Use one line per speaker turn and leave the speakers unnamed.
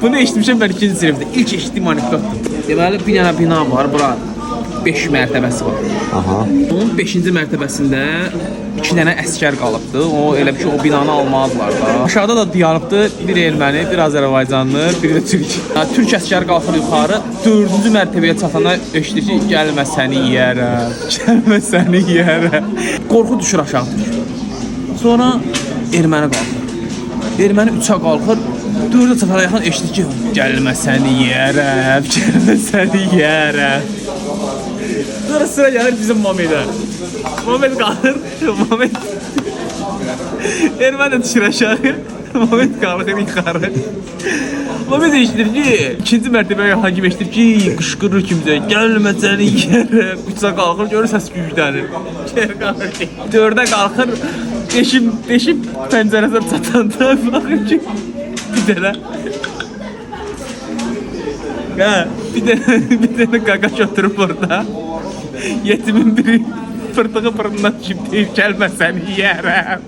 Bunu eşitmişəm mən 2-ci sinifdə. İlk eşitdiyim anekdotdur. Deməli, bir dənə bina var, bura 5 mərtəbəsi var.
Aha.
Onun 5-ci mərtəbəsində 2 dənə əskər qalıbdı. O elə bir ki, o binanı almazlar da. Aşağıda da dayanıbdı bir erməni, bir Azərbaycanlı, bir də türk. Türk əskəri qalxır yuxarı, 4-cü mərtəbəyə çatanda eşidir ki, gəlmə səni yeyərəm, gəlmə səni yeyərəm. Qorxu düşür aşağı düşür. Sonra erməni qalxır. Erməni 3-ə qalxır, 4-ə çatana yaxın eşidir ki, gəlmə səni yeyərəm, gəlmə səni yeyərəm. Sonra sıra gəlir bizim Mamedə. Mamed qalır, Mamed erməni düşür aşağı, Mamed qalır yuxarı. Mamed eşidir ki, 2-ci mərtəbəyə hakim eşidir ki, qışqırır kimsə, gəlmə səni yeyərəm. 3-ə qalxır, görür səs güclənir. 4-ə qalxır, beşim pəncərəsə çatanda baxır ki, bir dənə bir dənə qaqaç oturub orada. Yetimin biri fırtığı fırından düşüb deyir, gəlmə səni yiyərəm.